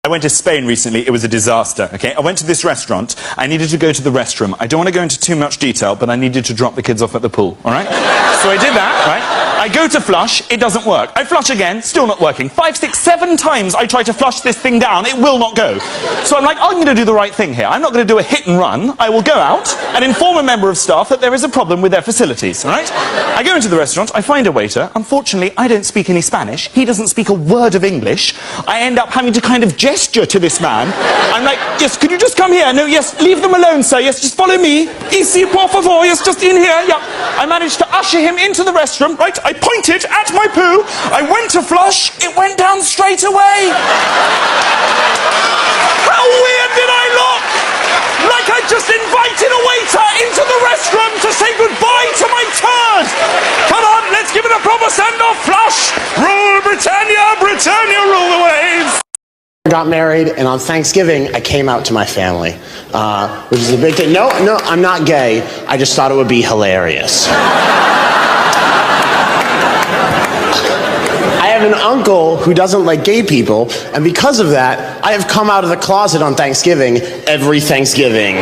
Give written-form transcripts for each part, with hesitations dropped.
I went to Spain recently. It was a disaster, okay? I went to this restaurant. I needed to go to the restroom. I don't want to go into too much detail, but I needed to drop the kids off at the pool, all right? So I did that, right? I go to flush. It doesn't work. I flush again. Still not working. 5, 6, 7 times I try to flush this thing down. It will not go. So I'm like, I'm going to do the right thing here. I'm not going to do a hit and run. I will go out and inform a member of staff that there is a problem with their facilities, all right? I go into the restaurant. I find a waiter. Unfortunately, I don't speak any Spanish. He doesn't speak a word of English. I end up having to kind of gesture to this man. I'm like, yes, could you just come here? No, yes, leave them alone, sir. Yes, just follow me. Easy, por favor. Yes, just in here. Yeah. I managed to usher him into the restroom, right? I pointed at my poo. I went to flush. It went down straight away. How weird did I look? Like I just invited a waiter into the restroom to say goodbye to my turd. Come on, let's give it a proper send-off. Flush. Rule Britannia. Britannia, rule the waves. Got married, and on Thanksgiving, I came out to my family, which is a big thing. No, I'm not gay. I just thought it would be hilarious. I have an uncle who doesn't like gay people, and because of that, I have come out of the closet on Thanksgiving every Thanksgiving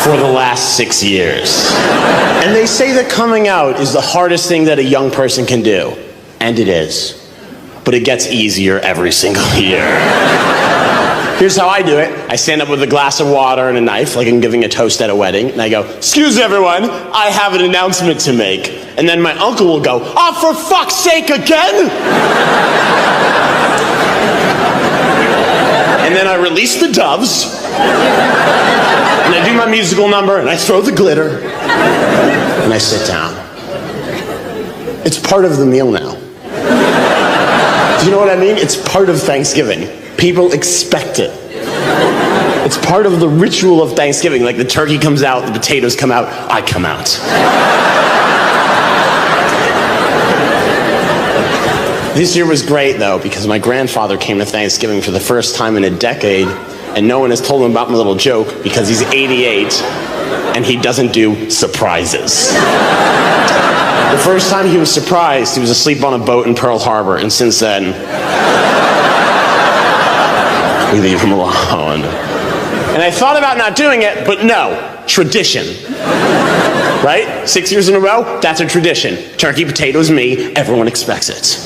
for the last 6 years. And they say that coming out is the hardest thing that a young person can do, and it is. But it gets easier every single year. Here's how I do it. I stand up with a glass of water and a knife, like I'm giving a toast at a wedding, and I go, "Excuse everyone, I have an announcement to make." And then my uncle will go, "Oh, for fuck's sake, again?" And then I release the doves, and I do my musical number, and I throw the glitter, and I sit down. It's part of the meal now. Do you know what I mean? It's part of Thanksgiving. People expect it. It's part of the ritual of Thanksgiving. Like the turkey comes out, the potatoes come out, I come out. This year was great though, because my grandfather came to Thanksgiving for the first time in a decade, and no one has told him about my little joke because he's 88 and he doesn't do surprises. The first time he was surprised, he was asleep on a boat in Pearl Harbor, and since then, we leave him alone. And I thought about not doing it, but no, tradition. Right? 6 years in a row, that's a tradition. Turkey, potatoes, me, everyone expects it.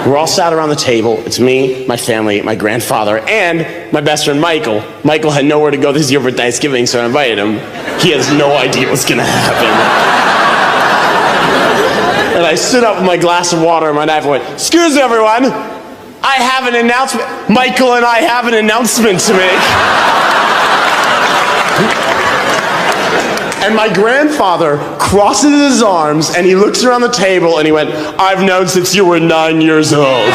We're all sat around the table. It's me, my family, my grandfather, and my best friend Michael. Michael had nowhere to go this year for Thanksgiving, so I invited him. He has no idea what's gonna happen. And I stood up with my glass of water and my knife and went, "Excuse everyone, I have an announcement. Michael and I have an announcement to make." And my grandfather crosses his arms and he looks around the table and he went, "I've known since you were 9 years old."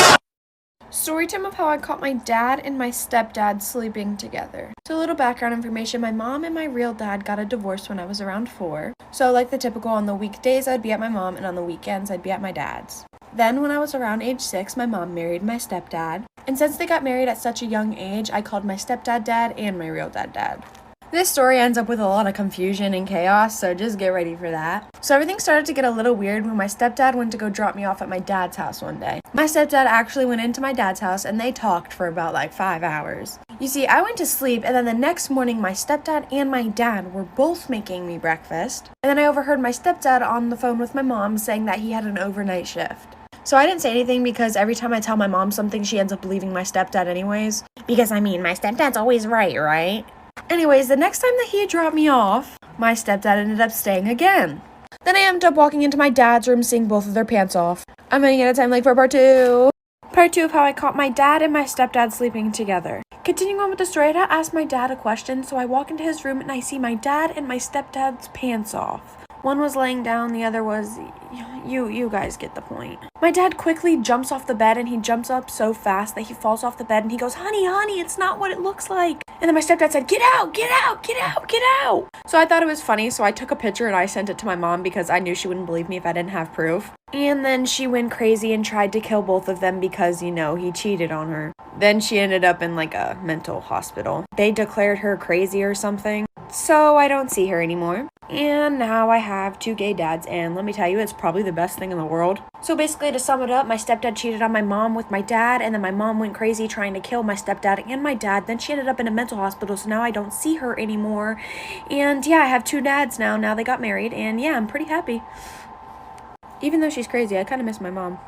Story time of how I caught my dad and my stepdad sleeping together. So a little background information, my mom and my real dad got a divorce when I was around 4. So like the typical, on the weekdays I'd be at my mom and on the weekends I'd be at my dad's. Then when I was around age 6, my mom married my stepdad. And since they got married at such a young age, I called my stepdad dad and my real dad dad. This story ends up with a lot of confusion and chaos, so just get ready for that. So everything started to get a little weird when my stepdad went to go drop me off at my dad's house one day. My stepdad actually went into my dad's house and they talked for about like 5 hours. You see, I went to sleep and then the next morning my stepdad and my dad were both making me breakfast. And then I overheard my stepdad on the phone with my mom saying that he had an overnight shift. So I didn't say anything because every time I tell my mom something, she ends up believing my stepdad anyways. Because I mean, my stepdad's always right? Anyways, the next time that he dropped me off, my stepdad ended up staying again. Then I ended up walking into my dad's room, seeing both of their pants off. I'm running out of time, like for part 2. Part 2 of how I caught my dad and my stepdad sleeping together. Continuing on with the story, I had asked my dad a question, so I walk into his room and I see my dad and my stepdad's pants off. One was laying down, the other was... You guys get the point. My dad quickly jumps off the bed and he jumps up so fast that he falls off the bed and he goes, honey, it's not what it looks like. And then my stepdad said, get out. So I thought it was funny, so I took a picture and I sent it to my mom because I knew she wouldn't believe me if I didn't have proof. And then she went crazy and tried to kill both of them because, he cheated on her. Then she ended up in like a mental hospital. They declared her crazy or something. So I don't see her anymore. And now I have 2 gay dads, and let me tell you, it's probably the best thing in the world. So basically, to sum it up, my stepdad cheated on my mom with my dad, and then my mom went crazy trying to kill my stepdad and my dad. Then she ended up in a mental hospital, so now I don't see her anymore. And yeah, I have 2 dads now. Now they got married, and yeah, I'm pretty happy. Even though she's crazy, I kind of miss my mom.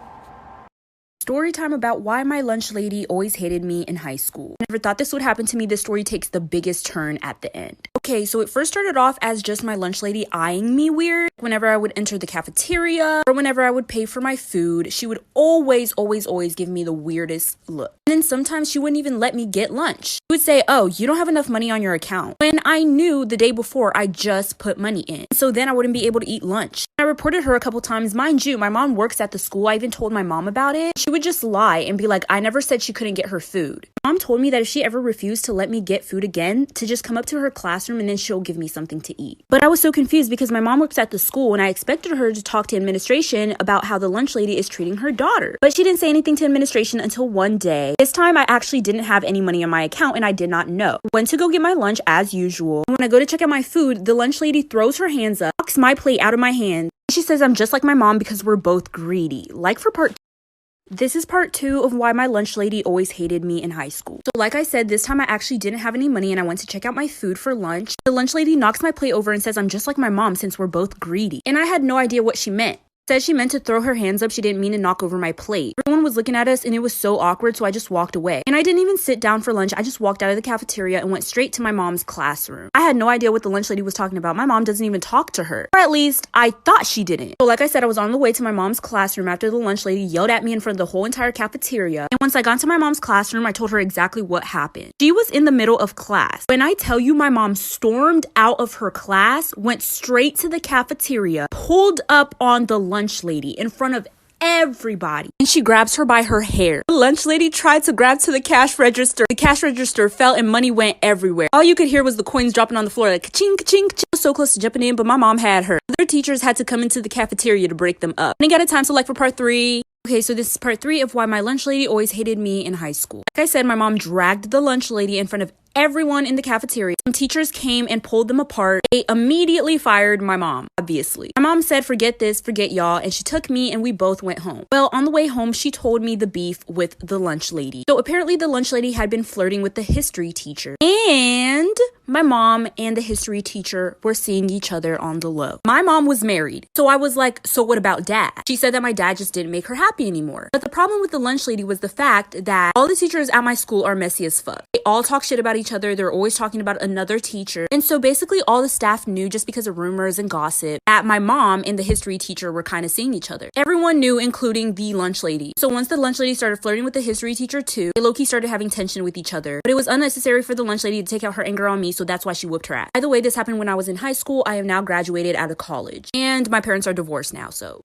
Story time about why my lunch lady always hated me in high school. Never thought this would happen to me. This story takes the biggest turn at the end. Okay, so it first started off as just my lunch lady eyeing me weird. Whenever I would enter the cafeteria or whenever I would pay for my food, she would always give me the weirdest look. And then sometimes she wouldn't even let me get lunch. She would say, "Oh, you don't have enough money on your account." When I knew the day before I just put money in. So then I wouldn't be able to eat lunch. I reported her a couple times. Mind you, my mom works at the school. I even told my mom about it. She would just lie and be like, "I never said she couldn't get her food." Mom told me that if she ever refused to let me get food again, to just come up to her classroom and then she'll give me something to eat. But I was so confused because my mom works at the school and I expected her to talk to administration about how the lunch lady is treating her daughter. But she didn't say anything to administration until one day. This time I actually didn't have any money on my account and I did not know. Went to go get my lunch as usual. When I go to check out my food, the lunch lady throws her hands up, knocks my plate out of my hand. She says I'm just like my mom because we're both greedy. Like for part 2. This is part 2 of why my lunch lady always hated me in high school. So like I said, this time I actually didn't have any money and I went to check out my food for lunch. The lunch lady knocks my plate over and says I'm just like my mom since we're both greedy. And I had no idea what she meant. Said she meant to throw her hands up. She didn't mean to knock over my plate. Everyone was looking at us and it was so awkward, so I just walked away. And I didn't even sit down for lunch. I just walked out of the cafeteria and went straight to my mom's classroom. I had no idea what the lunch lady was talking about. My mom doesn't even talk to her. Or at least I thought she didn't. So like I said, I was on the way to my mom's classroom after the lunch lady yelled at me in front of the whole entire cafeteria. And once I got to my mom's classroom, I told her exactly what happened. She was in the middle of class. When I tell you my mom stormed out of her class, went straight to the cafeteria, pulled up on the lunch lady in front of everybody, and she grabs her by her hair. The lunch lady tried to grab to the cash register. The cash register fell and money went everywhere. All you could hear was the coins dropping on the floor like ka-ching, ka-ching, ka-ching. I was so close to jumping in, but my mom had her. Other teachers had to come into the cafeteria to break them up. And I got a time select for part 3. Okay, so this is part 3 of why my lunch lady always hated me in high school. Like I said, my mom dragged the lunch lady in front of everyone in the cafeteria. Some teachers came and pulled them apart. They immediately fired my mom, obviously. My mom said, "Forget this, forget y'all," and she took me and we both went home. Well, on the way home, she told me the beef with the lunch lady. So apparently the lunch lady had been flirting with the history teacher. And my mom and the history teacher were seeing each other on the low. My mom was married. So I was like, "So what about dad?" She said that my dad just didn't make her happy anymore. But the problem with the lunch lady was the fact that all the teachers at my school are messy as fuck. They all talk shit about each other. They're always talking about another teacher. And so basically all the staff knew, just because of rumors and gossip, that my mom and the history teacher were kind of seeing each other. Everyone knew, including the lunch lady. So once the lunch lady started flirting with the history teacher too, they low-key started having tension with each other. But it was unnecessary for the lunch lady to take out her anger on me, so that's why she whooped her ass. By the way, this happened when I was in high school. I am now graduated out of college. And my parents are divorced now, so...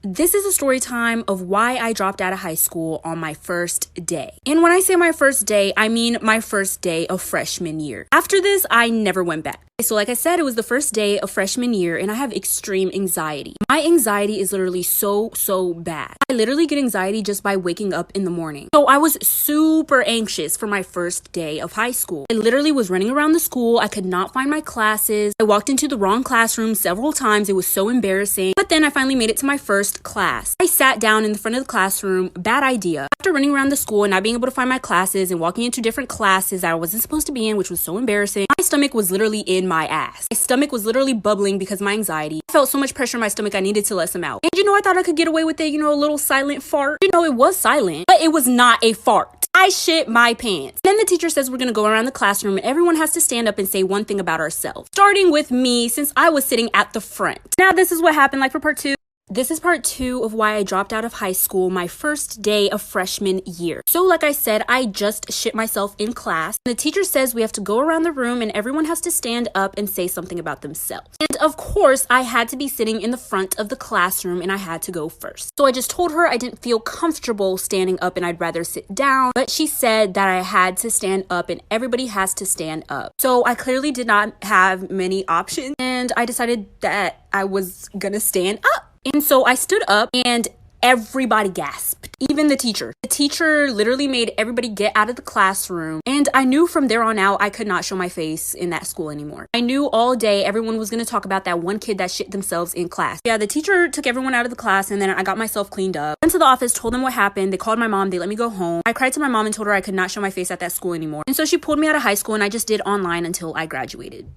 This is a story time of why I dropped out of high school on my first day. And when I say my first day, I mean my first day of freshman year. After this, I never went back. So like I said, it was the first day of freshman year and I have extreme anxiety. My anxiety is literally so bad. I literally get anxiety just by waking up in the morning. So I was super anxious for my first day of high school. I literally was running around the school. I could not find my classes. I walked into the wrong classroom several times. It was so embarrassing. But then I finally made it to my first class. I sat down in the front of the classroom. Bad idea. After running around the school and not being able to find my classes and walking into different classes that I wasn't supposed to be in, which was so embarrassing, my stomach was literally in my ass. My stomach was literally bubbling because of my anxiety. I felt so much pressure in my stomach, I needed to let some out. And I thought I could get away with it, a little silent fart. It was silent, but it was not a fart. I shit my pants. Then the teacher says we're gonna go around the classroom and everyone has to stand up and say one thing about ourselves. Starting with me, since I was sitting at the front. Now this is what happened, like for part 2. This is part 2 of why I dropped out of high school my first day of freshman year. So like I said, I just shit myself in class. The teacher says we have to go around the room and everyone has to stand up and say something about themselves. And of course, I had to be sitting in the front of the classroom and I had to go first. So I just told her I didn't feel comfortable standing up and I'd rather sit down. But she said that I had to stand up and everybody has to stand up. So I clearly did not have many options and I decided that I was gonna stand up. And so I stood up and everybody gasped, even the teacher. The teacher literally made everybody get out of the classroom and And I knew from there on out I could not show my face in that school anymore. I knew all day everyone was going to talk about that one kid that shit themselves in class. Yeah, the teacher took everyone out of the class, and then I got myself cleaned up. Went to the office, told them what happened. They called my mom. They let me go home. I cried to my mom and told her I could not show my face at that school anymore. And so she pulled me out of high school, and I just did online until I graduated.